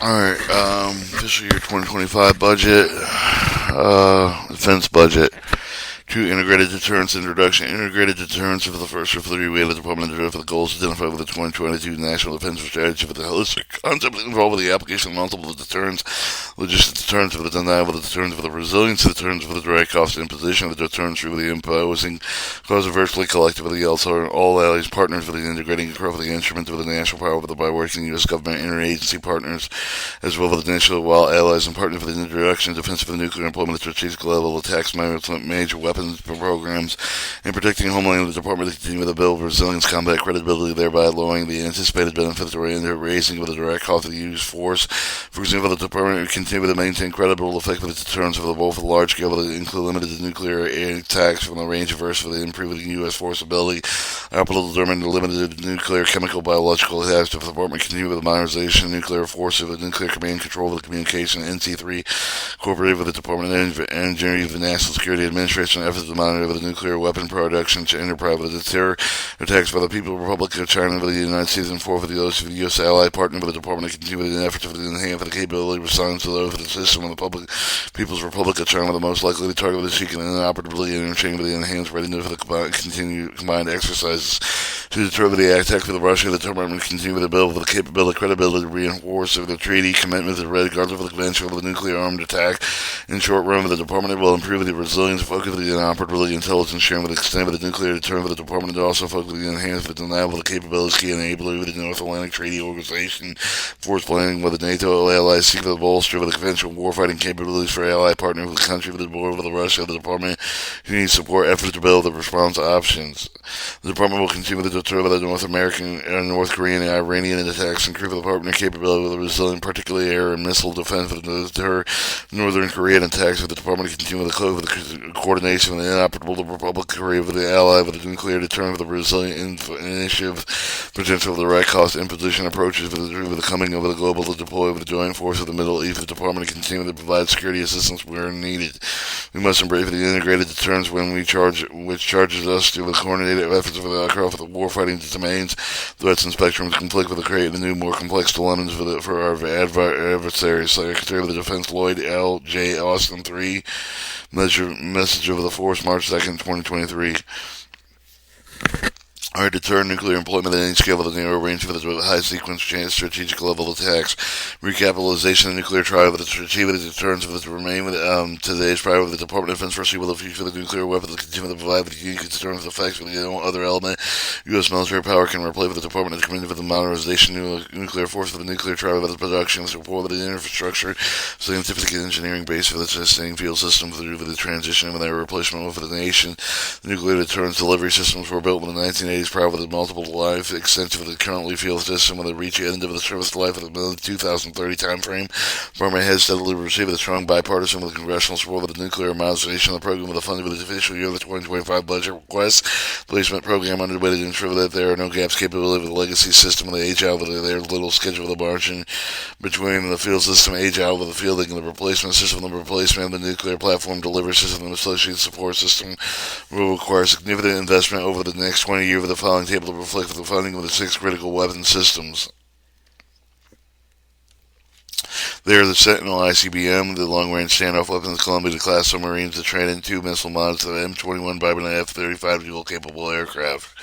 Alright, fiscal year 2025 budget, defense budget. Two, integrated deterrence introduction. Integrated deterrence for the first of three. We have the Department of Defense for the goals identified with the 2022 National Defense Strategy for the holistic concept involved with the application of multiple deterrence, logistic deterrence for the denial of the deterrence for the resilience deterrence for the direct cost imposition of the deterrence through the imposing cause of virtually collectively also all allies partners for the integrating across the instrument of the national power with the by working U.S. government interagency partners as well as the national while allies and partners for the introduction of defense for the nuclear employment of strategic level attacks major weapons programs and protecting homeland of the department to continue to build resilience, combat credibility, thereby lowering the anticipated benefits or raising of the direct cost of the use force. For example, the department will continue to maintain credible effective deterrence for the both large scale that include limited nuclear attacks from the range of versus for the improving U.S. force ability, optimal determine the limited nuclear, chemical, biological attacks. The department continue with the modernization of nuclear force of the nuclear command control of the communication NC3, cooperated with the Department of Engineering of the National Security Administration efforts to monitor the nuclear weapon production to enterprise with the terror attacks by the People's Republic of China with the United States and four for the U.S. ally partner with the Department to continue with an effort to enhance the capability of response to those of the system of the public People's Republic of China the most likely to target with the seeking and inoperability and interchange with the enhanced readiness for the combined exercises to deter the attack for the Russia. The department continue to build with the capability, credibility to reinforce the treaty commitment to regardless of the convention of the nuclear armed attack. In short run, the department will improve the resilience, focus the inoperability, intelligence sharing with the extent of the nuclear deterrent of the department, and also focus the enhance the denial of the capabilities key enabler with the North Atlantic Treaty Organization, force planning with the NATO allies seek to bolster with the conventional warfighting capabilities for ally partner with the country with the board with the Russia. The department needs support efforts to build the response options. The department will continue to deter the North American, North Korean, and Iranian attacks, and improve the department capability with the resilient, particularly air and missile defense for the deter Northern Korean attacks. With the department to continue with the code with the coordination with the inoperable the Republic of Korea with the ally with the nuclear deterrent with the resilient initiative potential of the right cost imposition approaches with the coming of the global to deploy with the joint force of the Middle East. The department to continue to provide security assistance where needed. We must embrace the integrated deterrence when we charge, which charges us to the coordinated efforts of the across the warfighting domains, threats and spectrums conflict with the creating the new, more complex dilemmas for our adversaries. Secretary of the Defense Lloyd L. J. Austin 3, message of the force, March 2nd, 2023. Are deter nuclear employment at any scale of the narrow range for the high sequence chance strategic level attacks. Recapitalization of nuclear trial with the strategic deterrence of the remain with today's prior with the Department of Defense foresee with the future of the nuclear weapons continue to provide with unique deterrence effects with the other element. U.S. military power can replace with the Department of Committed with the modernization of nuclear force for the nuclear trial with the production support with the infrastructure, scientific and engineering base for the sustained field system through the transition and their replacement for the nation. The nuclear deterrence delivery systems were built in the 1980s prior with a multiple life extensive of the currently field system with a reach end of the service life of the 2030 timeframe. Department has steadily received a strong bipartisan with congressional support with the nuclear modernization of the program with the funding with the official year of the 2025 budget request placement program underway to ensure that there are no gaps capability with the legacy system and the age out with their little schedule of the margin between the field system age out with the fielding and the replacement system. The replacement of the nuclear platform delivery system and associated support system will require significant investment over the next 20 years with the following table to reflect the funding of the 6 critical weapon systems. They are the Sentinel ICBM, the long-range standoff weapons, Columbia-class submarines, the Trident II missile mods, the M21 Barbara F-35 dual-capable aircraft.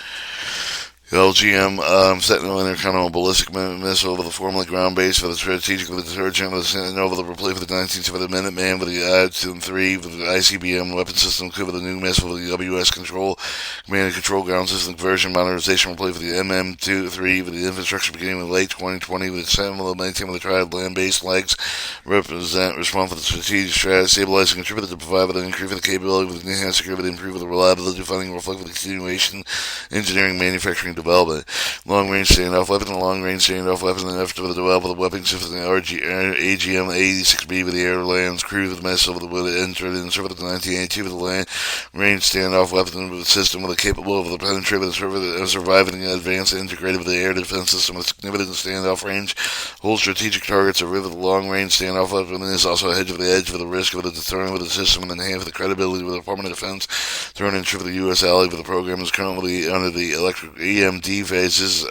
The LGM Sentinel intercontinental ballistic missile with a formerly ground base for the strategic with the detergent with the Sentinel with the replay for the 19th with the Minuteman with the IM-3 with the ICBM weapon system with the new missile with the WS control command and control ground system conversion modernization replay for the MM-3 with the infrastructure beginning with late 2020 with the Sentinel maintain with the triad land-based legs respond for the strategic strategy stabilizing contribute to provide with an increase of the capability with the enhanced security improve with the reliability funding reflect with the continuation engineering manufacturing development. Long-range standoff weapon and long-range standoff weapon and effort to develop the weapon system the AGM-86B with the air lands crew with the missile with the entered in service with the 1982 with the land range standoff weapon with the system with the capable of the penetrate with the surviving and advanced integrated with the air defense system with significant standoff range hold strategic targets with the long-range standoff weapon is also a hedge of the edge for the risk of the deterrent with the system and enhance the credibility with the Department of Defense thrown in for the U.S. ally with the program is currently under the electric EMD phases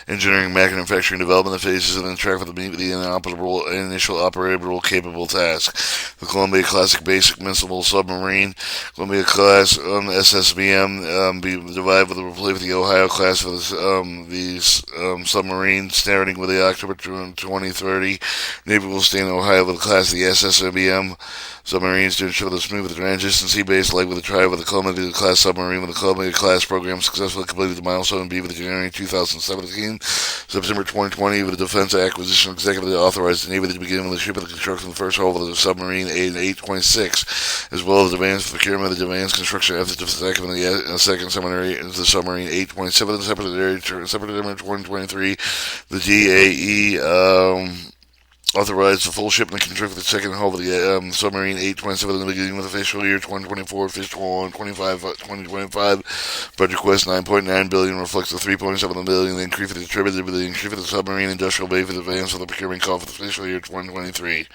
engineering, manufacturing, development phases, and then track for the initial operable capable task. The Columbia Classic Basic Missile Submarine, Columbia Class SSBM, be divided with the replay with the Ohio Class for these submarines, starting with the October 2030. Navy will stay in Ohio with the class of the SSBM submarines to ensure the smooth transition sea-based leg with the tribe of the Columbia class submarine with the Columbia class program successfully completed the milestone B with the January 2017. September 2020 with the Defense Acquisition Executive authorized the Navy to begin with the ship of the construction of the first hull of the submarine 826, as well as advanced procurement of the advanced construction efforts of the second submarine, the submarine 827, September 2023, the DAE authorized the full shipment and contract for the second hull of the submarine 827 in the beginning of the fiscal year 2024, fiscal 2025. Budget request $9.9 billion reflects the $3.7 billion increase for the attributed with the increase for the submarine industrial base for the advance of the procurement call for the fiscal year 2023.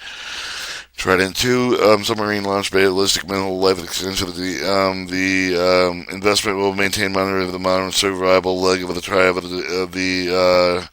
Trident 2 submarine launch ballistic missile life extension of the investment will maintain monitoring of the modern survivable leg of the tribe of the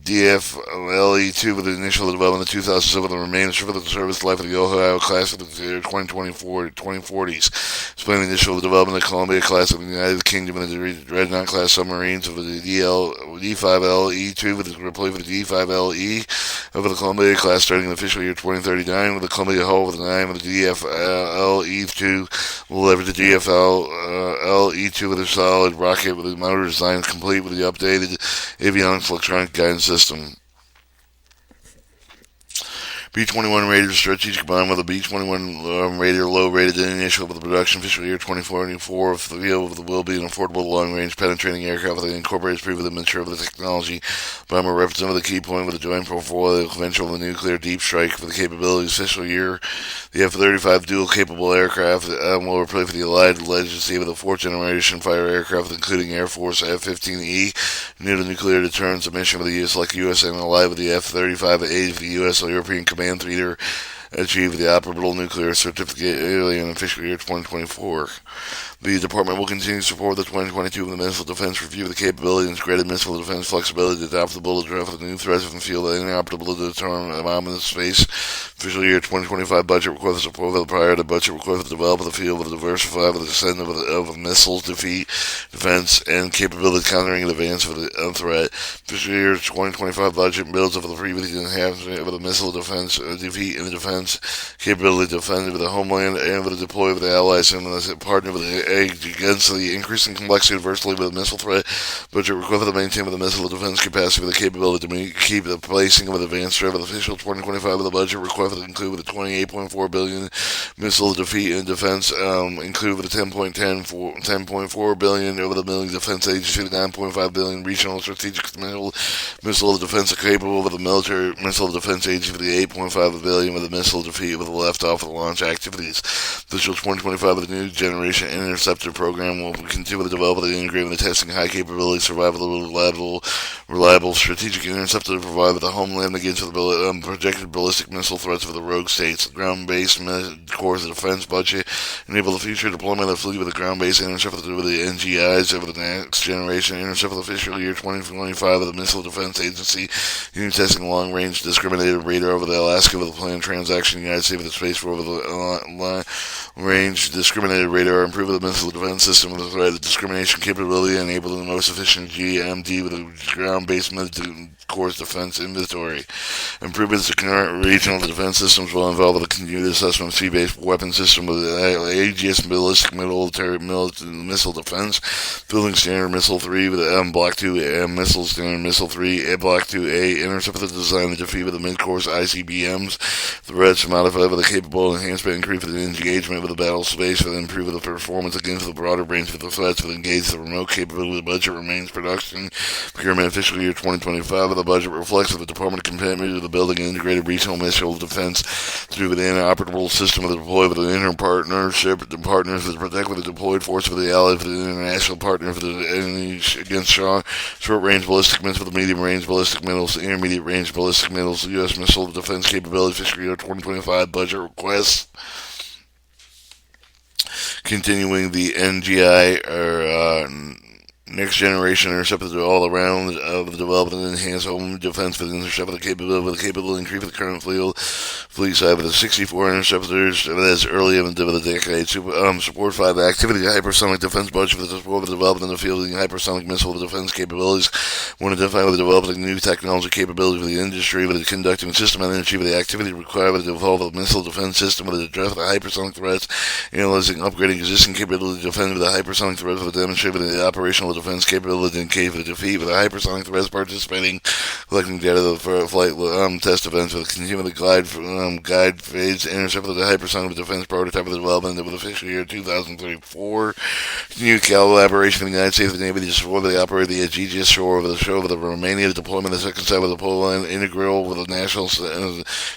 DFLE-2 with the initial development in 2007 the remainder for the service life of the Ohio class of the 2040s. Explaining the initial development of the Columbia class of the United Kingdom and the Dreadnought class submarines of the D5LE-2 with the replacement of the D5LE of the Columbia class starting in the fiscal year 2039 with the Columbia hull with the 9 of the DFLE-2 will leverage the DFLE-2 with a solid rocket with the motor designs complete with the updated avionics electronic guidance system. B-21 Raider strategic bomb with a B-21 Raider low-rated initial of the production fiscal year 2044 of the field will be an affordable long-range penetrating aircraft that incorporates proven mature of the technology. Bomber represented the key point with a joint portfolio conventional of the nuclear deep strike for the capabilities fiscal year. The F-35 dual-capable aircraft will replace for the Allied Legacy with a fourth-generation fighter aircraft including Air Force F-15E, new to nuclear deterrence, a mission with the U.S. and allied with the F-35A for the U.S. European Command Theater achieved the operable nuclear certificate in fiscal year 2024. The department will continue to support the 2022 Missile Defense Review of the capability and integrated missile defense flexibility to adapt the bullet draft for the new threats from the field and inoperable to determine anomalous space. Fiscal year 2025 budget requires support of the prior to budget requires to develop the field with a diversified with the descent of missiles, defense, and capability countering in advance of the threat. Fiscal year 2025 budget builds up the previously enhancement of the missile defense, defeat and the defense capability to defend with the homeland and with the deploy with the allies and the partner with the against the increasing complexity adversely with the missile threat. Budget requires to maintain with the missile defense capacity with the capability to keep the placing of the advanced threat with the official 2025 with the budget requires to include with the $28.4 billion missile defeat and defense, include with the $10.4 billion over the military defense agency, the $9.5 billion regional strategic missile defense capable with the military missile defense agency, the $8.5 billion with the missile defeat with the left off of the launch activities. Official 2025 with the new generation interceptor program will continue to develop the integrate with the testing high capability, survivable, reliable strategic interceptor to provide with the homeland against the projected ballistic missile threats of the rogue states. The ground-based cores of defense budget enable the future deployment of the fleet with the ground-based interceptor with the NGIs over the next generation interceptor of the fiscal year 2025 of the Missile Defense Agency, unit testing long-range discriminated radar over the Alaska with the planned transaction in the United States with the Space Force with the long-range discriminated radar, improve the missile defense system with the threat of discrimination capability, enable the most efficient GMD with a ground-based Corps defense inventory. Improvements to current regional defense systems will involve the continued assessment of sea-based weapon system with the Aegis ballistic military missile defense, building standard missile 3 with the Block 2 missile standard missile 3, Block 2A interceptor design to defeat with the mid-course ICBMs, threats modified with a capable enhancement increase with the engagement with the battle space for the improvement of the performance against the broader range of the threats with engage the remote capability. The budget remains production procurement fiscal year 2025 of the budget reflects the department commitment to the building an integrated regional missile defense through the interoperable system of the deploy with the inter-partnership, the partners that protect with the deployed force of the allies, with the international partner for the enemy against short-range ballistic missiles, with the medium-range ballistic missiles, intermediate-range ballistic missiles, the U.S. missile defense capability fiscal year 2025 budget requests. Continuing the NGI or Next generation interceptors are all around of the development and enhanced home defense for the interceptor capability with the capability increase of the current fleet side with the 64 interceptors as early in the decade. Support 5 activity hypersonic defense budget for the support of the development and the fielding hypersonic missile defense capabilities. One identified with the development of new technology capability for the industry with the conducting system energy with the activity required with the evolve of the missile defense system with the address of the hypersonic threats, analyzing upgrading existing capability to defend with the hypersonic threats with the demonstrating the operational defense capability in case of defeat with the hypersonic threats participating, collecting data for flight test events with continuing the guide phase intercept with the hypersonic defense prototype of the development of the fiscal year 2034. New collaboration with the United States Navy to support the operate the Aegis shore of the show with the Romania deployment of the second side with the Poland integral with the national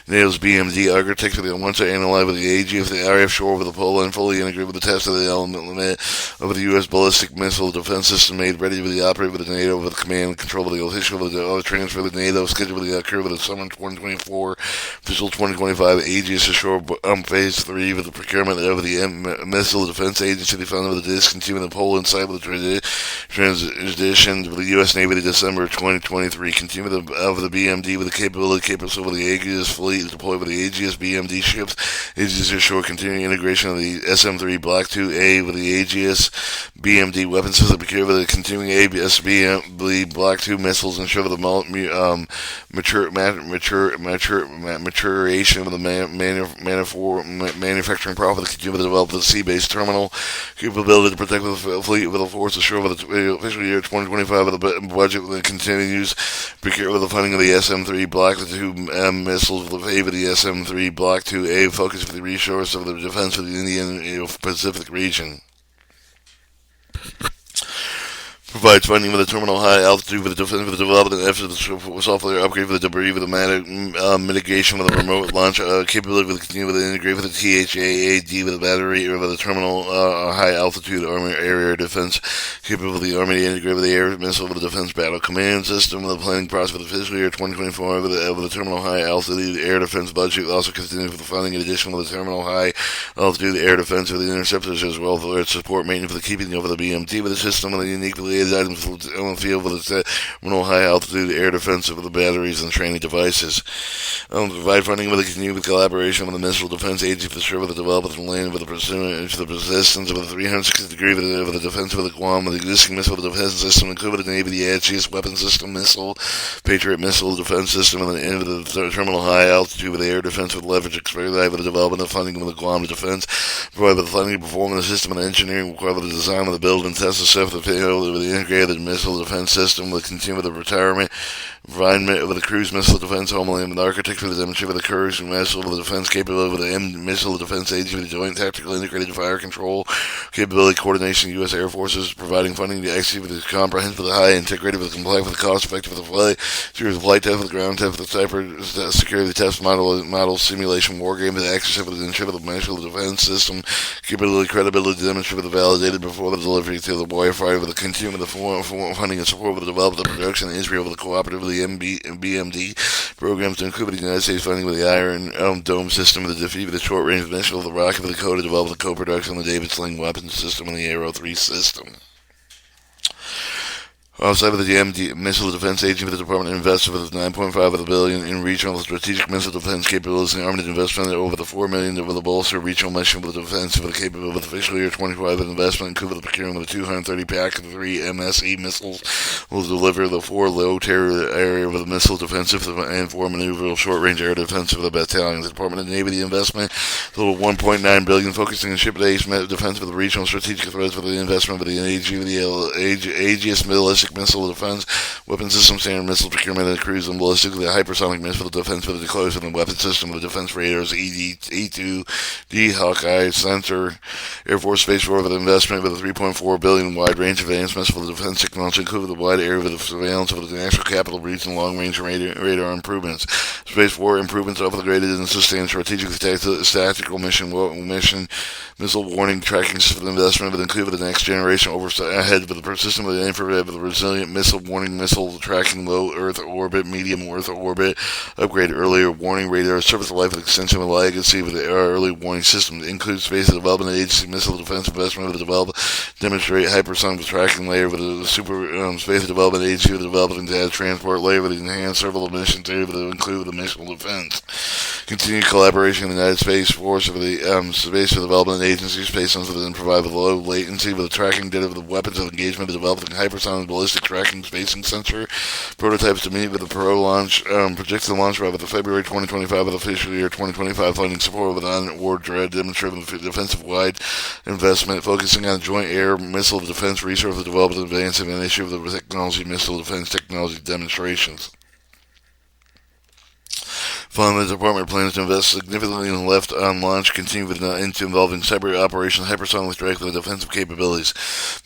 NATO's BMD architecture with the one side analyze with the Aegis the RF shore with the Poland fully integrated with the test of the element limit of the U.S. ballistic missile defense system made ready with the operate with the NATO with the command and control of the official with the transfer with the NATO scheduled with the occur with the summer 2024 fiscal 2025 Aegis ashore phase 3 with the procurement of the missile defense agency the funding with the discontinue the Poland site with the transition with the U.S. Navy to December 2023 continue of the BMD with the capability capable with the Aegis fleet deployed with the Aegis BMD ships Aegis ashore continuing integration of the SM-3 Block 2A with the Aegis BMD weapon system procured with the continuing ABS BMD Block 2 missiles ensure the maturation of the manufacturing profit continue to develop the sea-based terminal capability to protect the fleet with a force ashore with the official year 2025 with the budget that continues procure with the funding of the SM-3 Block 2 missiles with the favor of the SM-3 Block 2A focus for the resource of the defense of the Indian Pacific region. Provides funding with the terminal high altitude for the defense for the development and after the software upgrade for the debris with the mitigation with the remote launch capability with the continue with the integrate with the THAAD with the battery or with the terminal high altitude army area defense capability army to integrate with the air missile with the defense battle command system with the planning process for the fiscal year 2024 with the terminal high altitude air defense budget also continues with the funding in addition with the terminal high altitude air defense with the interceptors as well for its support maintenance for the keeping of the BMT with the system with the unique items on the field with its high altitude air defense with the batteries and training devices. Provide funding with the continued collaboration with the Missile Defense Agency for the serve of the development and land with the pursuit to the persistence of the 360 degree with the defense of the Guam with the existing missile defense system including the Navy, the Aegis weapon system missile, Patriot missile defense system and the end of the terminal high altitude with the air defense with leverage experience with the development of funding with the Guam defense. Provide with the funding to perform the system and engineering required with the design of the build and test the self the payload with the integrated missile defense system will continue with the retirement with the cruise missile defense homeland with the architecture with the demonstration with the cruise missile with the defense capability with the missile defense agency with the joint tactical integrated fire control capability coordination U.S. Air Forces providing funding to execute with the comprehensive with the high integrated with the compliant with the cost effective with the flight series of flight test with the ground test with the cyber security test model simulation war game with the exercise with the ensure with the missile defense system capability credibility to demonstrate with the validated before the delivery to the warfighter with the continue with the funding and support with the development, the production, and Israel with the cooperative with the BMD programs to include the United States funding with the Iron Dome system with the defeat with the short range missile with the rocket with the code to develop the co-production of the David Sling weapons system and the Arrow 3 system. Outside of the DMD Missile Defense Agency, the Department invested with $9.5 billion in regional strategic missile defense capabilities and armed investment over the $4 million with the bolster regional mission with the defense with the capability with the fiscal year 25 investment included the procurement of the 230 pack of 3 MSE missiles will deliver the 4 low terror area with the missile defensive and 4 maneuverable short range air defensive of the battalions. The Department of the Navy the investment total $1.9 billion focusing on ship defense with the regional strategic threats with the investment with the Aegis ballistic missile defense, weapon system standard missile procurement and cruise and ballistic, the hypersonic missile defense with the close and the weapon system with the defense radars, E2D, Hawkeye, Sensor, Air Force Space Force with investment with a $3.4 billion wide range advanced missile defense technology, including the wide area with the surveillance of the national capital region long range radar improvements. Space war improvements upgraded and sustained strategic tactical mission missile warning tracking system investment with included the next generation oversight ahead with the system of the infrared with the resilient missile warning missile tracking low Earth orbit, medium Earth orbit, upgrade earlier warning radar, service life and extension of legacy with the early warning system. Includes space development agency missile defense investment with the develop demonstrate hypersonic tracking layer with the super space development agency with the development data transport layer with the enhanced several missions area with the include the missile defense. Continued collaboration with the United Space Force with the Space Development Agency, Space Sensors, and provide with low latency with the tracking data of the weapons of engagement, with developing hypersonic ballistic tracking spacing sensor prototypes to meet with the Pro launch, projected launch by the February 2025 of the fiscal year 2025 funding support with an award dread demonstrating the defensive-wide investment focusing on joint air missile defense research, the development and advancing an issue of the technology missile defense technology demonstrations. Finally, the department plans to invest significantly in left on launch, continue into involving cyber operations, hypersonic strike with defensive capabilities.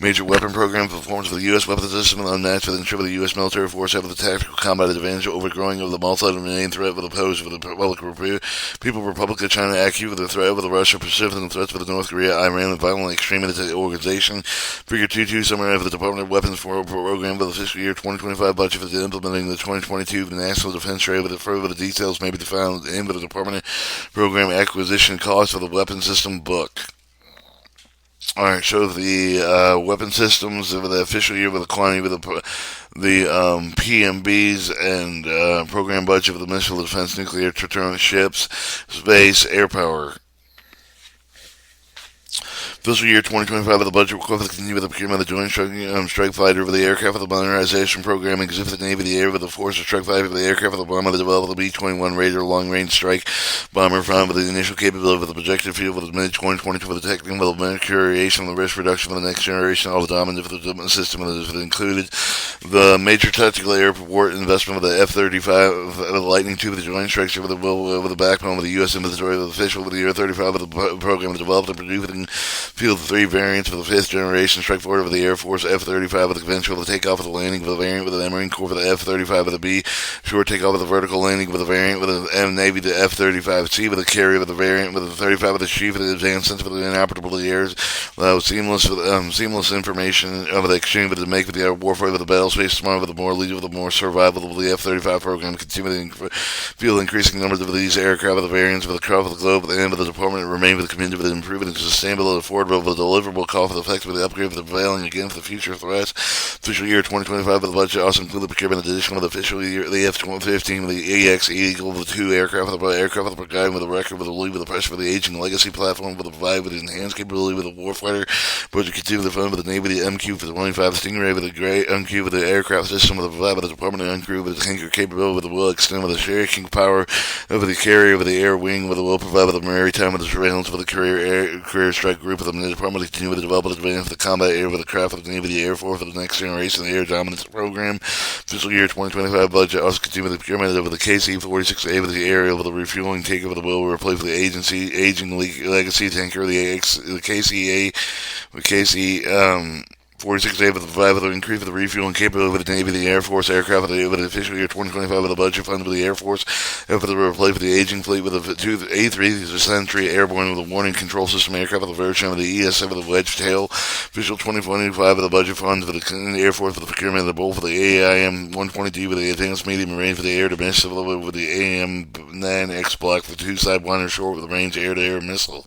Major weapon program performance of the U.S. weapons system unmatched with ensure the U.S. military force have the tactical combat advantage over growing of the multi-domain threat with opposed with the People Republic of China active with the threat with the Russia Pacific and the threats with the North Korea, Iran, and violent extremist organization. Figure 2.2 summary of the Department of Weapons program for the fiscal year 2025 budget for implementing the 2022 National Defense Trade with the further details may be found in the Department Program Acquisition Cost of the Weapon System book. Alright, show the weapon systems of the official year with the quantity with the PMBs and program budget of the missile defense, nuclear deterrent ships, space, air power. Fiscal year 2025 of the budget request to continue with the procurement of the Joint Strike Fighter of the aircraft of the modernization program, exhibit the Navy, the Air, with the Force of Strike Fighter of the aircraft of the bomber to develop the B-21 Raider long-range strike bomber found with the initial capability of the projected field with the mid-2022 for the technical maturation of the risk reduction for the next generation of the dominant for the system that included the major tactical airport investment with the F-35 the Lightning II with the Joint Strike with the backbone with the U.S. inventory with the official with the Air-35 with the program developed and produced Field 3 variants for the 5th generation strike fighter of the Air Force F-35 with the conventional takeoff of the landing with the variant with the Marine Corps for the F-35 with the B short takeoff with the vertical landing with the variant with the M Navy the F-35C with the carrier with the variant with the 35 with the chief with the advanced sense with the inoperable airs seamless information of the exchange with the make with the air warfare with the battle space smart with the more lead with the more survival with the F-35 program continuing to field increasing numbers of these aircraft with the variants with the craft of the globe at the end of the department remain with the community with improving and sustainable and affordable with the deliverable cost of effect with the upgrade of the prevailing again for the future threats. Official year 2025 of the budget also include the procurement addition of the official year the F-115 with the AX Eagle with the 2 aircraft with the aircraft with the guide with the record with the lead with the pressure with the aging legacy platform with the provide with the enhanced capability with the warfighter budget continue with the fund with the Navy the MQ for the 25 Stingray with the gray MQ with the aircraft system with the provide with the department and uncrew with the tanker capability with the will extend with the shaking power over the carrier with the air wing with the will provide with the maritime with the surveillance with the career strike group with the department to continue with the development advance of the combat air with the craft of the Navy the Air Force for the next generation of the air dominance program. Fiscal year 2025 budget also continue with the procurement of the KC-46A with the area with the refueling takeover the will replace with the aging legacy tanker the KCA with KC 46A with the 5 with the increase of the refueling capability of the Navy, the Air Force aircraft with the official year 2025 with the budget fund with the Air Force, and for the replace with the aging fleet with the 2 A3 the Sentry airborne with the warning control system aircraft with the version with the ES7 with the wedge tail. Official 2025 with the budget funds for the Air Force for the procurement of the bolt for the AIM 120D with the advanced medium range for the air to missile with the AIM-9X block for the 2 Sidewinder short with the range air-to-air missile.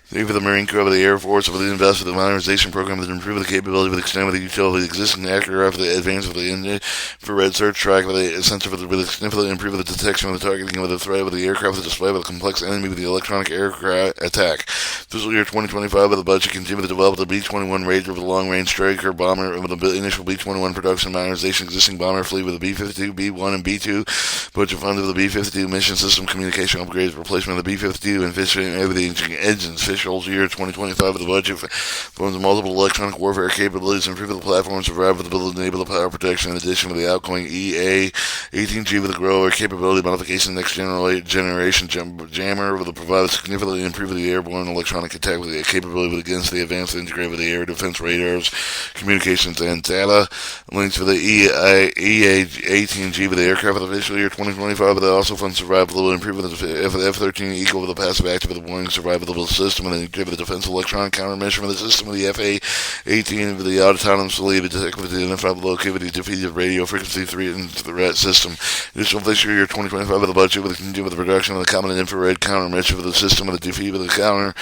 For the Marine Corps, of the Air Force, for the invest with the modernization program that improve the capability of the extent of the utility of the existing aircraft, for the advance of the infrared search track, with the sensor for the significantly improve the detection of the targeting of the threat with the aircraft, the display with the complex enemy with the electronic aircraft attack. Fiscal year 2025 with the budget continue to develop the B-21 Raider with the long-range striker bomber with the initial B-21 production modernization existing bomber fleet with the B-52, B-1, and B-2. Budget fund of the B-52 mission system communication upgrades, replacement of the B-52 and fishing everything engines. official year 2025 of the budget funds multiple electronic warfare capabilities, improve the platform survivability, enable the power protection, in addition to the outgoing EA-18G with the grower capability modification, next generation jammer with a provide significantly improve the airborne electronic attack with the capability against the advanced integrated with the air defense radars, communications, and data. Links for the EA-18G with the aircraft of the official year 2025, but they also fund survivability, improvement of the F-13 equal with the passive active of the warning survivability system, and then give the defense electronic countermeasure for the system of the FA-18 with the autonomously detect with the identifiable located defeated radio frequency threat system. Additional fiscal year 2025 of the budget with the production of the common infrared countermeasure for the system of the defeat of the counter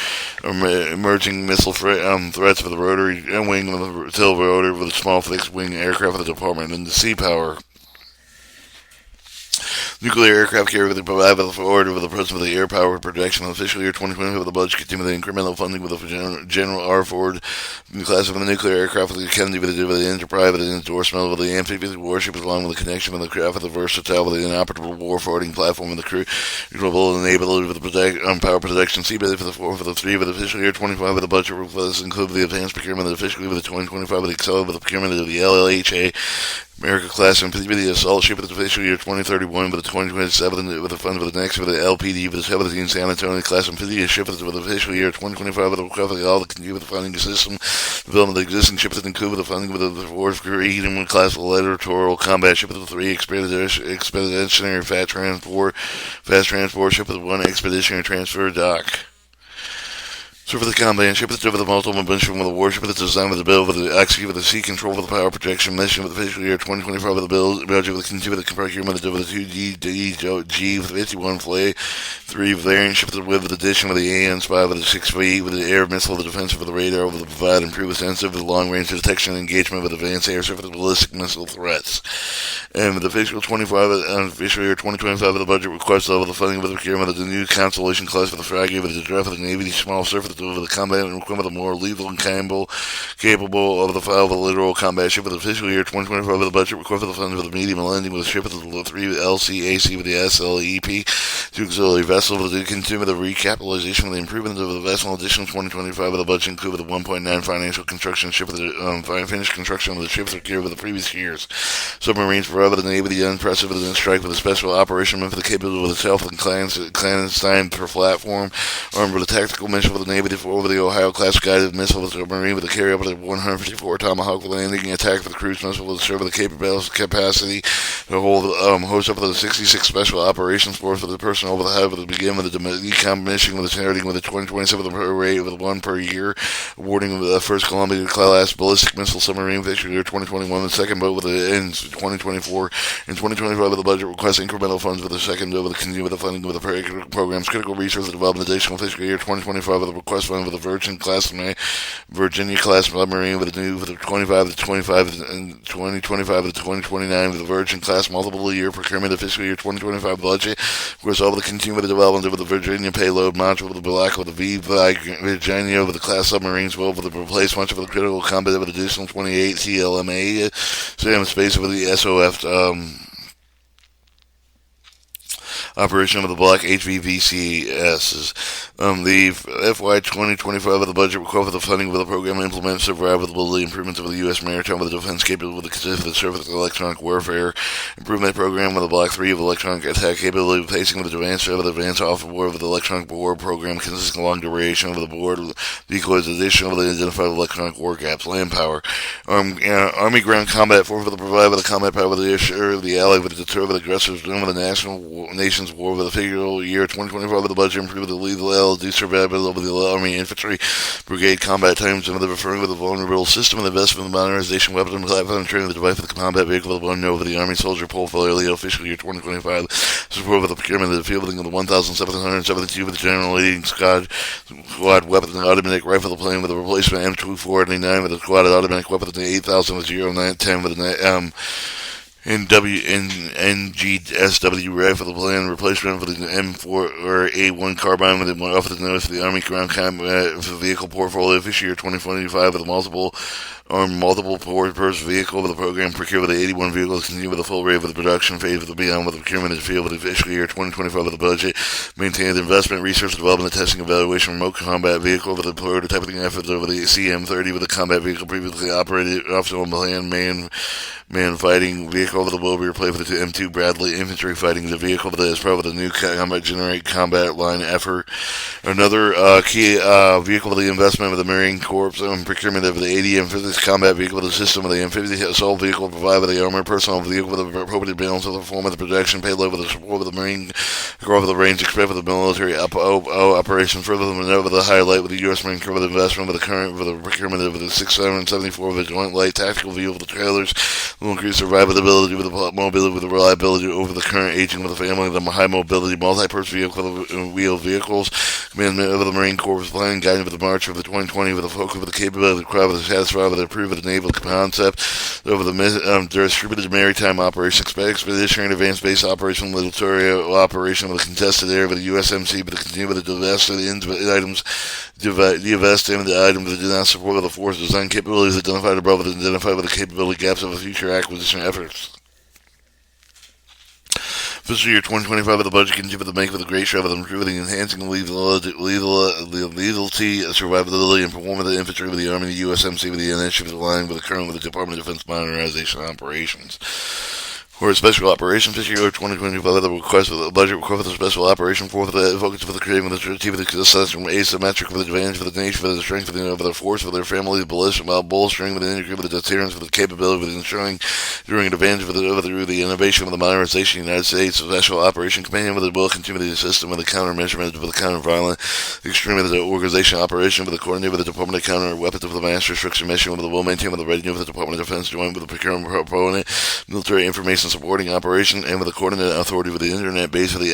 emerging missile threats for the rotary wing of the tail rotor with a small fixed wing aircraft of the department and the sea power. Nuclear aircraft carrier with the provider for order with the president of the air power protection of the fiscal year 2020 with the budget continue with the incremental funding with the General R. Ford class of the nuclear aircraft with the Kennedy with the Enterprise with the endorsement of the amphibious warship along with the connection with the craft of the versatile with the inoperable war forwarding platform with the crew control and enable with the power protection seabed for the 4 for the 3 with the fiscal year 25 with the budget requests include the advanced procurement of the fiscal year with the 2025 with the accelerated with the procurement of the LLHA America class amphibious assault ship with the fiscal year 2031 with the 2027 with the fund for the next with the LPD with the 17 San Antonio class amphibious ship with the fiscal year 2025 with the recovery all the continue with the funding system development of the existing ships that include with the funding with the 4th Green class littoral combat ship with the 3 expeditionary fast transport ship with the 1 expeditionary transfer dock. So for the combat ship, with the multiple mission with the warship, with the design of the build, with the execute, with the sea control, with the power projection mission, with the fiscal year 2025, with the build, budget, with the continue, with the procurement, with the 2G, with the 51 flay, 3 variant ship, with the addition of the AN-5, with the 6 feet, with the air missile, the defensive, with the radar, with the provide improved sensitive, with the long range detection and engagement, with advanced air surface, with ballistic missile threats. And with the fiscal 25, fiscal year 2025, with the budget request level, the funding, with the procurement of the new Constellation class, with the fragate, with the draft of the Navy, small surface, with the combat and equipment of more lethal and capable of the file of the literal combat ship with the fiscal year 2025 with the budget request for the funds of the medium and landing with the ship with the 3 LCAC with the SLEP to auxiliary vessel with the continue with the recapitalization with the improvement of the vessel additional 2025 with the budget include with the 1.9 financial construction ship with the finished construction of the ships secured with the previous years. Submarines forever the Navy the unprecedented strike with a special operation for the capability of the self and clandestine per platform armed with a tactical mission for the Navy over the Ohio class guided missile with the Marine with the carry up with the 154 Tomahawk with landing and attack for the cruise missile with the serve with the capacity to hold host up with the 66 special operations force with the personnel with the head with the begin with the decom mission with the charting with the 2027 per rate with 1 per year awarding the first Columbia class ballistic missile submarine fiscal year 2021 the second boat with the ends 2024 and 2025 with the budget request incremental funds with the second boat with the continue with the funding with the programs critical research and development additional fiscal year 2025 with the request fund with the Virginia class submarine with the new with the 25 to 25 and 2025 to 2029 with the Virgin class multiple year procurement of fiscal year 2025 budget. Of course, all with the continue with the development of the Virginia payload module with the Black with the Virginia with the class submarines with the replacement of the critical combat with additional 28 CLMA SAM space with the SOF operation of the block HVVCS. The FY 2025 of the budget request for the funding of the program implement survivability improvements of the U.S. maritime with the defense capability with the surface electronic warfare improvement program with the block 3 of electronic attack capability replacing with the advanced off board with the electronic war program consisting of long duration of the board decoys addition of the identified electronic war gaps land power Army ground combat force for the provide with the combat power with the assure of the ally with the deter with aggressors doing with the nation's war with the federal year 2025 with the budget improve the lethal LD survival of the Army Infantry Brigade combat times and with the referring with the vulnerable system and investment in the modernization weapon and platform training the device for the combat vehicle with the one over the Army Soldier portfolio Leo fiscal year 2025 support with the procurement of the fielding of the 1,772 with the general leading squad weapon and automatic rifle the plane with the replacement M2499 with the squad automatic weapon with the 8,000 with 0910 with the NGSW rifle the plan replacement for the M4 or A1 carbine with the off the nose for the Army ground combat vehicle portfolio this year 2025 with multiple arm multiple purpose vehicle with the program, procure with the 81 vehicles, continue with the full rate of the production phase with the beyond with the procurement of the field with the fiscal year 2025 of the budget, maintain the investment, research, development, testing, evaluation, remote combat vehicle with the prototyping efforts over the CM-30 with the combat vehicle previously operated, optional plan, man fighting vehicle that will be replaced with the M2 Bradley infantry fighting the vehicle that is part of the new combat generate combat line effort. Another key vehicle of the investment of the Marine Corps procurement of the 80 amphibious combat vehicle of the system of the amphibious assault vehicle provided by the armored personnel vehicle with the appropriate balance of the form of the projection payload with the support of the Marine Corps of the range expect for the military operations further than over the highlight with the U.S. Marine Corps with investment with the current with the procurement of the 6774 of the joint light tactical vehicle with the trailers will increase survivability with the mobility with the reliability over the current aging with the family, the high mobility multi-purpose vehicle wheel vehicles, commandment over the Marine Corps with planning guidance with the March of the 2020 with the focus with the capability of the crowd with the satisfied with the approved of the naval concept over the distributed maritime operation expeditionary and advanced base operation littoral operation with the contested area with the USMC with the continue with the divested items divest and the items that do not support the force design capabilities identified above and identified with the capability gaps of the future acquisition efforts. Fiscal year 2025 of the budget continue with the make with a great shove of improving, enhancing the legality, survivability, and performance of the infantry with the Army, the USMC, with the initiative aligned with the current with the Department of Defense modernization operations. For a special operation, fiscal year 2025, the request for the budget request for the special operation for the focus for the creating with the strategic assessment asymmetric for the advantage for the nation for the strength of the force for their family, the ballistic bolstering with the integrity with the deterrence for the capability with ensuring during an advantage for the innovation of the modernization of the United States special operation companion with the will continue the system with the countermeasure with the counter-violent extreme with the organization operation with the coordinate with the Department of Counter weapons with the master destruction mission with the will maintain with the readiness with the Department of Defense joint with the procurement proponent military information supporting operation and with the coordinate authority with the internet base of the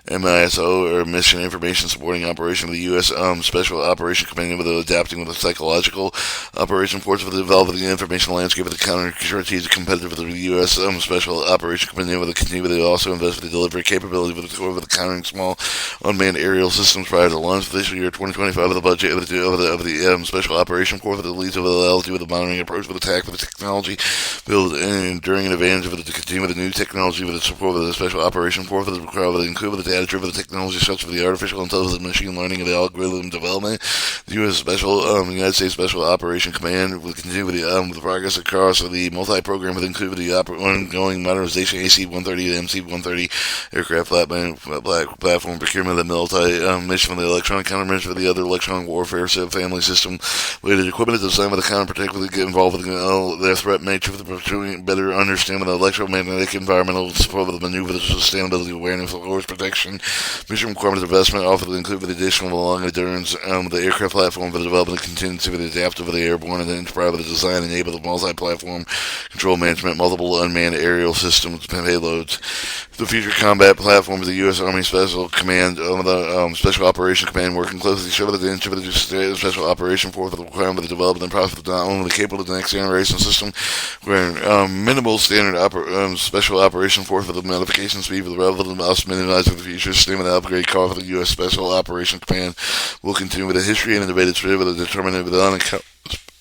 MISO or mission information supporting operation of the U.S. Special Operation Command with the adapting with the psychological operation force with the development of the information landscape with the counter strategic competitive with the U.S. Special Operation Command with the continue with the also invest with the delivery capability with the countering small unmanned aerial systems prior to launch for this year 2025 of the budget of the Special Operation Force with the leads of the LT with the monitoring approach with attack with the technology build and during an advantage of to continue with the new technology with the support of the Special Operation Force with the require with the include with the data driven technology such as the artificial intelligence machine learning and the algorithm development. The U.S. United States Special Operation Command will continue with the progress across the multi-program with include with the ongoing modernization AC-130 and MC-130 aircraft platform procurement of the mission for the electronic countermeasure for the other electronic warfare family system related equipment design with the counter protect with get involved with their threat nature with the better understand with the electromagnetic environmental support with the maneuver the sustainability awareness of force protection mission requirements investment offered to include with additional long endurance the aircraft platform for the development of contingency with the adaptive of the airborne and the enterprise with the design enable the multi-platform control management multiple unmanned aerial systems payloads. The future combat platform of the U.S. Army Special Command, the Special Operation Command, working closely together with the Special Operation Force for the requirement of the development and process of not only capable of the next generation system, where minimal standard Special Operation Force for the modification speed for the relevant mouse minimized for the future system and the upgrade call for the U.S. Special Operation Command will continue with the history and innovative spirit with the determinant with the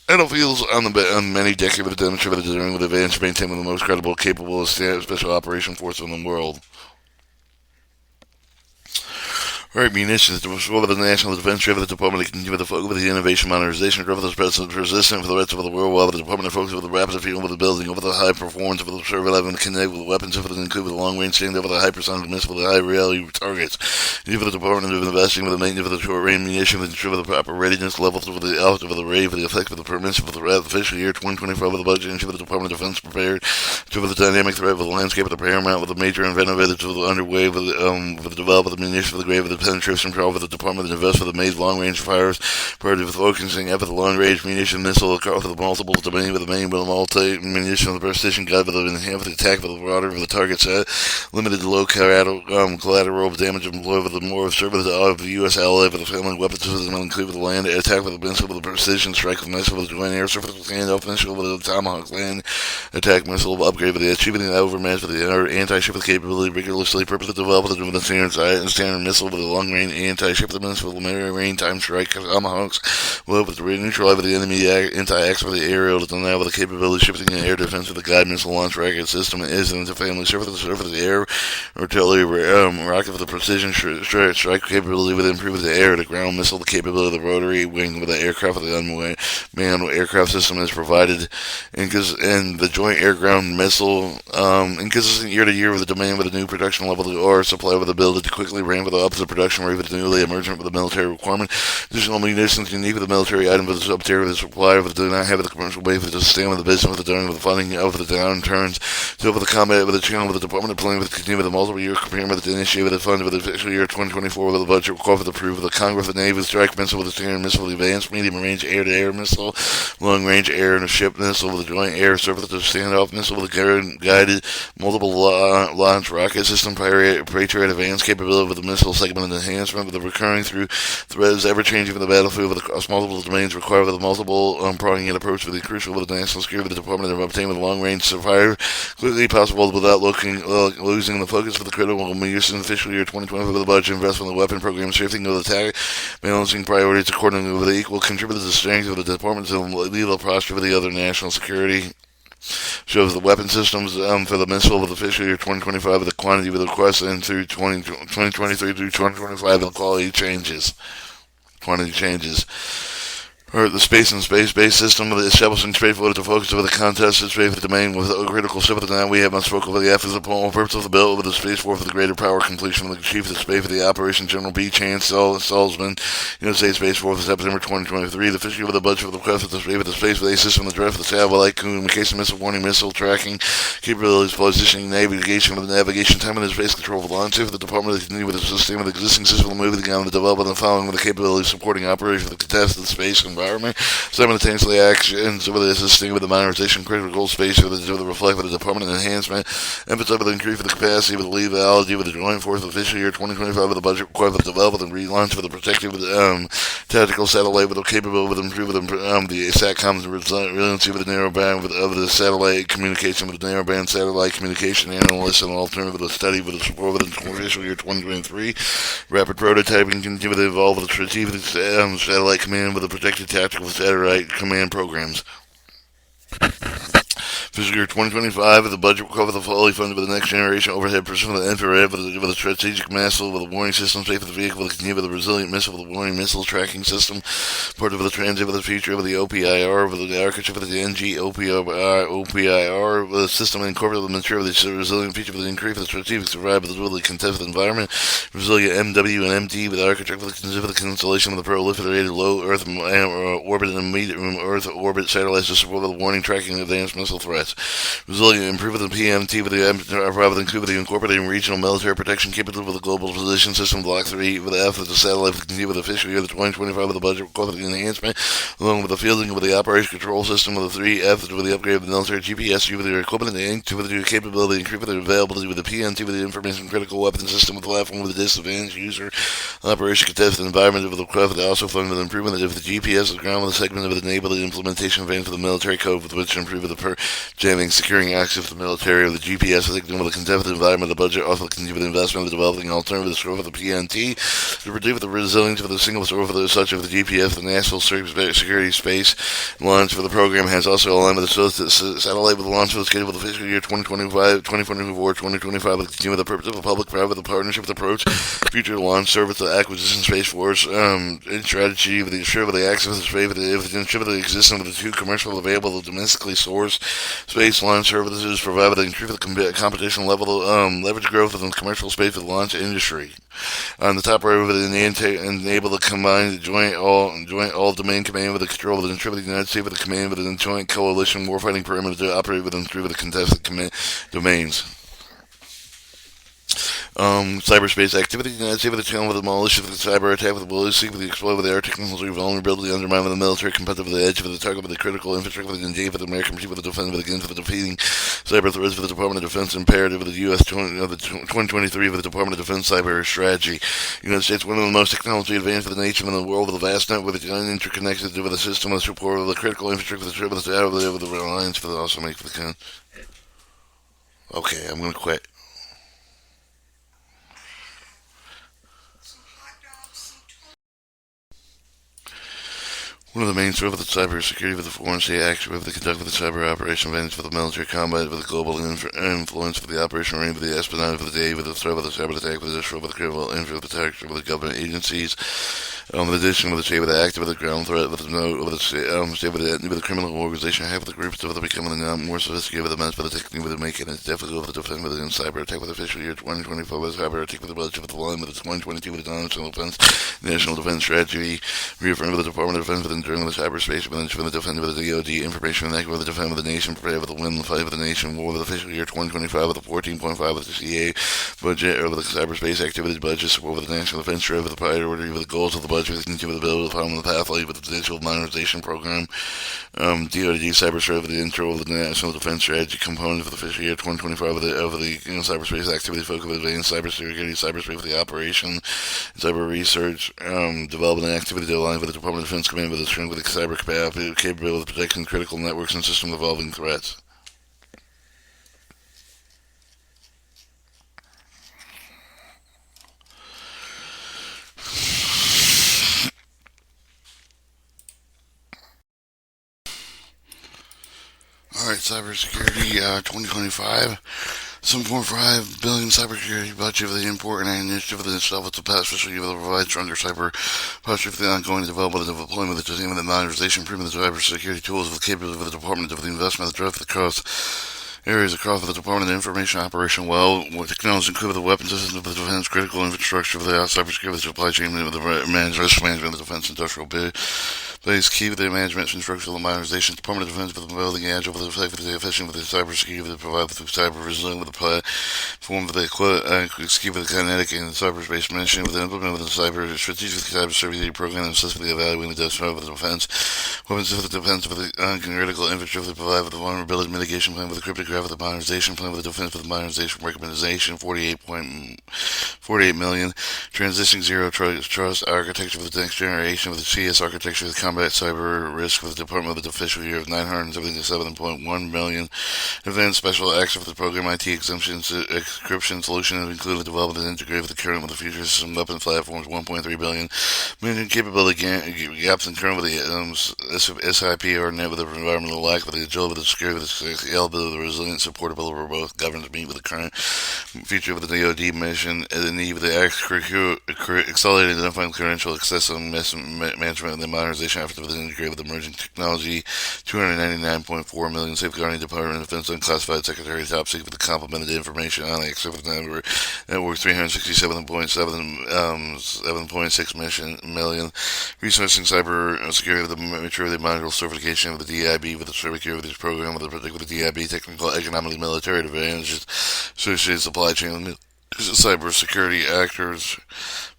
battlefields on many decades with the demonstrated during with advantage maintaining the most credible, capable special operation force in the world. Right, munitions, the National Defense Driven, the Department to continue with the focus with the innovation modernization, driven the persistent for the rest of the world, while the Department of focus with the rapid field with the building, over the high performance, with the survey level, and connect with the weapons, over the include with the long range stand, over the high percentage of missile with the high reality targets, even the Department of investing with the maintenance of the short range munition, with the proper readiness levels with the out of the rate, with the effect of the permission for the fiscal year 2025 with the budget, and with the Department of Defense prepared to the dynamic threat with the landscape of the paramount with the major inventive to the underway with the development of the munition for the grave with the penetration control for the Department to invest for the made long-range fires, prior to the focusing effort the long-range munition missile across the multiple domain with the main with the multi-munition of the precision guide with the enhanced attack with the broader of the target set, limited to low collateral damage and with the more service of the U.S. ally with the family weapons system include with the land attack with the missile with the precision strike with the missile with the joint air surface with the handoff missile with the Tomahawk land attack missile upgrade with the achieving the overmatch with the anti-ship with capability rigorously purposely developed with the standard missile with the long-range anti-ship the missile maritime strike Tomahawks will with the neutralize the enemy anti-acts for the aerial to deny with the capability of shifting the air defense with the guide missile launch rocket system is into family surface air artillery rocket with the precision strike capability with improved the air to ground missile the capability of the rotary wing with the aircraft with the unmanned aircraft system is provided and the joint air-ground missile inconsistent year to year with the demand with the new production level or supply with the ability to quickly ramp with the opposite production rate with the newly emergent with the military requirement. Additional munitions unique with the military item with the sub-tier with the supply with the do not have the commercial wave with the sustain with the business with the during with the funding of the downturns so with the combat with the channel with the department of planning with the continue with the multiple year comparing with the initiative with the fund with the fiscal year 2024 with the budget required with the proof of the Congress with the Navy strike missile with the standard missile with the advanced medium range air-to-air missile, long-range air and ship missile with the joint air surface to standoff missile with the guided multiple launch rocket system, Patriot advanced capability with the missile segment enhancement with the recurring through threads ever-changing with the battlefield with across multiple domains required with the multiple pronging approach with the crucial with the national security with the department of obtaining with long-range survivor quickly possible without losing the focus for the critical use in the fiscal year 2020 with the budget investment in the weapon program shifting to the attack balancing priorities accordingly with the equal contributed to the strength of the department's legal posture for the other national security. Shows the weapon systems for the missile of the fiscal year 2025 with the quantity with the request and through 2023 through 2025 and quality changes. Quantity changes. Or the space and space-based system of the establishing space voted to focus over the contested space of the domain with a critical step of the night we have not spoken over the F is the purpose of the bill with the space force for the greater power completion of the chief of the space for the Operation General B. Chance Salzman, United States Space Force, September 2023. The fiscal of the budget for the request of the space system, the draft of the satellite communication missile warning missile tracking capabilities, positioning, navigation with the navigation time and the space control for launch for the department of the with the system of the existing system moving the development and following with the capabilities supporting operation for the contested space environment. Simultaneously actions with the assisting with the modernization critical space with the reflect with the department enhancement, emphasis with the increase of the capacity with the lethality with the joint force of the fiscal year 2025 with the budget required for the development and relaunch for the protective tactical satellite with the capability with improved the SATCOM's resiliency with the narrowband of the satellite communication with the narrowband satellite communication analysts and alternative with the study with the support with the fiscal year 2023 rapid prototyping continue with the evolve with the strategic satellite command with the protected tactical satellite command programs. Fiscal year 2025, the budget will cover the fully funded with the next generation overhead pursuit of the infrared with a strategic missile with a warning system safe for the vehicle with continue with a resilient missile with a warning missile tracking system, part of the transit with the future with the OPIR with the architecture with the NG OPIR with a system incorporated with the material with the resilient feature with the increase of the strategic survival with the contested environment, resilient MW and MD with the architecture with the constellation with the proliferated low Earth orbit and medium Earth orbit satellites to support the warning tracking and advanced missile threats. Resilient, improve with the PMT with the incorporating regional military protection capability with the global position system, Block 3 with the F with the satellite with the continue with the fiscal year, the 2025 with the budget with the enhancement, along with the fielding with the operation control system with the 3F with the upgrade of the military GPS with the equipment and the with the capability, increase with the availability with the PMT with the information critical weapon system with the platform with the disadvantaged user operation contested environment with the craft with also fund with the improvement of the GPS, the ground with the segment with the enable the implementation of the military code with which to improve the jamming, securing access to the military of the GPS with the contested environment, the budget also continue with the investment of the developing alternative score for the PNT to reduce the resilience for the single store for the such of the GPS, the National Security Space launch for the program has also aligned with the satellite with the launch for the schedule for the fiscal year 2025, 2024, 2025 with continue with the purpose of a public-private partnership approach, future launch service, the acquisition space force, in strategy with the ensure with the access to the space, if the ensure the existence of the two commercial available domestically sourced space launch services provide the increase the competition level, leverage growth of the commercial space for the launch industry. On the top right, with enable the combined joint all domain command with the control of the contribute the United States with the command with the joint coalition warfighting perimeter to operate within three with the contested domains. Cyberspace activity. The United States with the channel with the malicious with the cyber attack with the ability with the exploit with the air technology vulnerability undermine with the military competitive with the edge with the target with the critical infrastructure with the engage with the American people with the defense with against with the defeating cyber threats with the Department of Defense imperative with the U.S. 2023 with the Department of Defense cyber strategy. United States one of the most technology advanced with the nation in the world with a vast network with the interconnected with the system with support of the critical infrastructure with the reliance for the also make for the Okay, I'm gonna quit. One of the main threats of the cybersecurity of the foreign state action with the conduct of the cyber operation advantage for the military combat with the global influence for the operation range with the espionage of the day with the threat of the cyber attack with the threat of the criminal influence of the protection with the government agencies. In addition, with the state with the active with the ground threat with the note with the state with the criminal organization have with the groups of the becoming more sophisticated with the means with the technique with the making it difficult with the defense with the cyber attack with the official year 2024 with the cyber attack with the budget with the line with the 2022 with the national defense strategy reaffirmed with the Department of Defense with the during the cyberspace with the defense with the DoD information with the defense with the nation prepared with the win the fight with the nation war with the official year 2025 with the 14.5 with the CA budget or with the cyberspace activities budget support with the national defense strategy with the priority with the goals of the budget with the bill with the pathway with the digital modernization program DoD cyber strategy with the intro of the national defense strategy component for the official year 2025 with the cyberspace activity focus with advanced cybersecurity cyberspace with the operation cyber research development and activity aligned with the Department of Defense Command with the strength with the cyber capability of protecting critical networks and system evolving threats. Alright, cybersecurity 2025. 7.5 billion cybersecurity budget for the important initiative of the itself with the past fiscal year will provide stronger cyber posture for the ongoing development and deployment of the team and the modernization, improvement of the cybersecurity tools of the capability of the department of the investment, the drive for the cost areas across the Department of Information Operation well, technologies include the weapons systems of the defense, critical infrastructure of the cybersecurity, the supply chain, the risk management of the defense industrial base, key with the management and structural modernization, Department of Defense with the building agile with the safe with the efficient with the cybersecurity with the provide with the cyber resilient with the platform with the key with the kinetic and the cyberspace mission with the implement with the cyber strategic cybersecurity program and assist with the evaluating the defense with the defense weapons for the defense with the critical infrastructure provide with the vulnerability mitigation plan with the cryptography with the modernization plan with the defense with the modernization recommendation 48 million transitioning zero trust architecture with the next generation with the CS architecture with combat cyber risk with the Department of the official year of 977.1 million advanced special action for the program IT exemptions encryption solution including the development and integrated with the current with the future system weapon platforms 1.3 billion managing capability gaps in current with the SIP or net with the environmental lack with the agility with the security with the scalability the resilience supportability for both government meet with the current future of the DoD mission and the need with the accelerated identifying credential access and management and the modernization efforts with the integrated with emerging technology 299.4 million safeguarding Department of Defense unclassified secretary top secret with the complemented information on the except for the network 367.6 million resourcing cyber security with the maturity module certification with the DIB with the certificate with this program with the DIB technical economically military advantages associated supply chain cyber security actors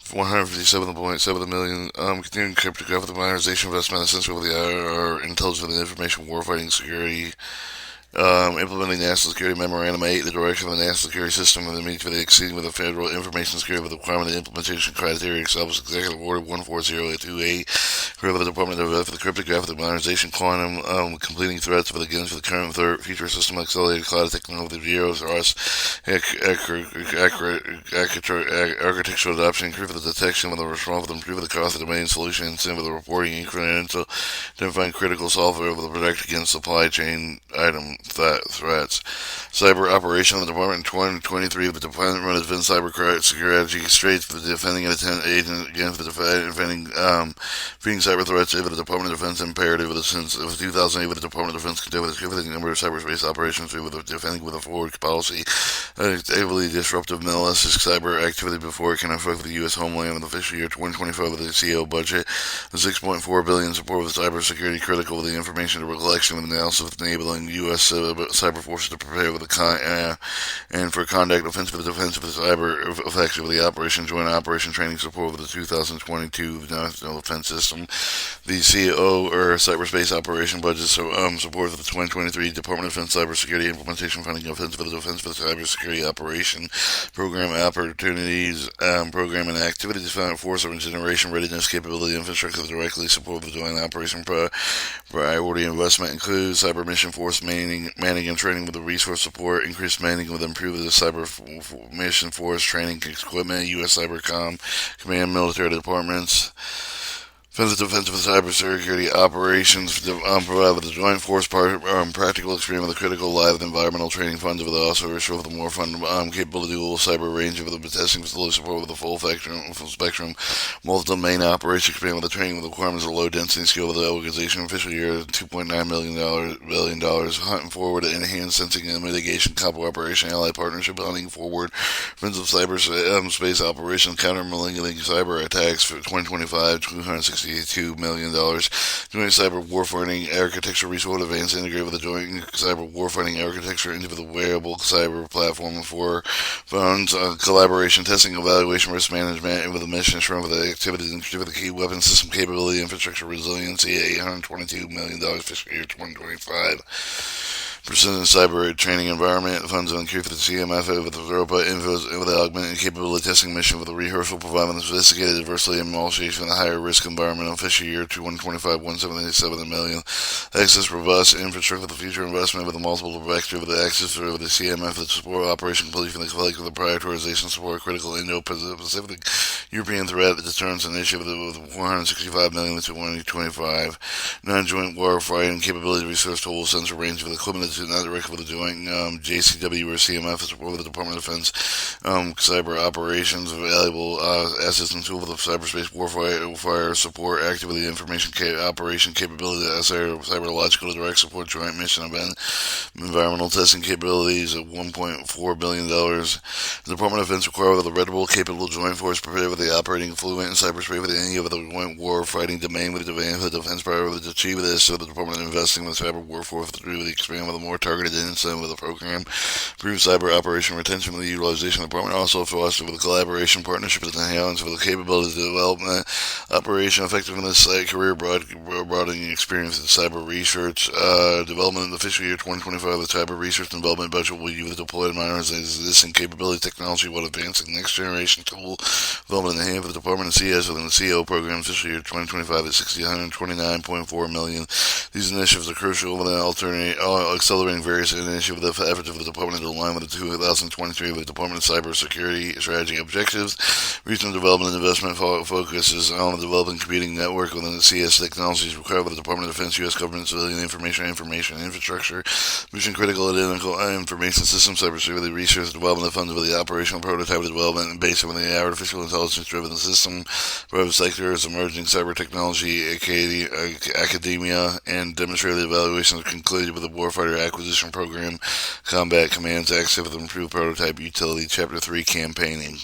157.7 million continuing cryptographic modernization investment essential with the intelligence and information warfighting security implementing National Security Memorandum 8, the direction of the National Security System and the means for the exceeding with the Federal Information Security with the requirement of the implementation criteria established Executive Order 14028 for the Department of for the cryptographic modernization quantum completing threats for the against for the current future system accelerated cloud technology with the zeros RS architectural adoption increase for the detection with the response with improve the cost of the domain solution and with the reporting incremental identifying critical software with the protect against supply chain item threats. Cyber operation of the Department in 2023 of the Department of Defense Cyber Security Straits for the defending and agent against the defending feeding cyber threats over the Department of Defense imperative with the since of 2008 with the Department of Defense conducted with a significant number of cyberspace operations with the defending with a forward policy heavily disruptive malicious cyber activity before it can affect the U.S. homeland in the fiscal year 2025 with the CO budget of 6.4 billion support with cybersecurity critical with the information to collection and analysis of enabling U.S. cyber forces to prepare with the and for conduct offensive with the defense of the cyber effective with the operation joint operation training support with the 2022 National Defense System, the CO or cyberspace operation budget support for the 2023 Department of Defense cybersecurity implementation funding offensive for the defense for the cybersecurity operation program opportunities program and activities found force of generation readiness capability infrastructure directly support the joint operation priority investment includes cyber mission force manning and training with the resource support, increased manning with improved the cyber mission force training equipment, U.S. Cybercom Command military departments. Defensive cybersecurity operations provide with the Joint Force practical experience with the critical live environmental training funds with the also issue with the more fund capable dual cyber range of the testing facility support with the full spectrum multi-domain operation experience with the training with the requirements of low density skill of the organization official year $2.9 billion hunting forward enhanced sensing and mitigation cooperation allied partnership hunting forward friends of cyber space operations counter malignant cyber attacks for 2025 $262 million. Joint cyber warfighting architecture resource advanced integrated with the joint cyber warfighting architecture into the wearable cyber platform for funds, collaboration, testing, evaluation, risk management, and with the mission assurance with the activities and with the key weapon system capability, infrastructure resiliency, $822 million fiscal year 2025. Precision cyber training environment funds on for the CMF with the Europa infos with the augmented capability testing mission with the rehearsal providing the sophisticated diversity and emulsion in the higher risk environment on fiscal year 2025 $177 million. Access robust infrastructure with the future investment with the multiple vector with the access for the CMF the support operation complete from the colleague with the prioritization support critical Indo-Pacific European threat deterrence initiative with $465 million to 2025. Non-joint warfighting capability resource tool sensor range with equipment not directly with the joint JCW or CMF is with the Department of Defense cyber operations valuable assets and tool with the cyberspace warfare support activity information operation capability cyberlogical direct support joint mission event environmental testing capabilities at $1.4 billion. The Department of Defense require with a reputable capable joint force prepared with the operating fluent in cyberspace with any of the joint war fighting domain with the defense priority to achieve this. So the Department of Investing with cyber warfare through the expand with a more targeted insight with the program, improve cyber operation retention with the utilization of the department, also foster with the collaboration partnership with the hands with the capability development, operation effectiveness, career broadening experience in cyber research, development in the fiscal year 2025. The cyber research and development budget will use the deployed minors existing capability technology while advancing next generation tool development in the hand of the department of CS within the CO program fiscal year 2025 at $629.4 million. These initiatives are crucial with an accelerating various initiatives with the efforts of the department to align with the 2023 with the Department of Cybersecurity strategy objectives. Regional development and investment focuses on developing computing network within the CS technologies required by the Department of Defense, U.S. government, civilian information infrastructure, mission critical identical information systems, cybersecurity research, development of funds with the operational prototype development and based on the artificial intelligence driven system, private sectors, emerging cyber technology, academia, and demonstrated evaluations concluded with the warfighter acquisition program, combat commands, active with improved prototype utility, chapter 3 campaigning.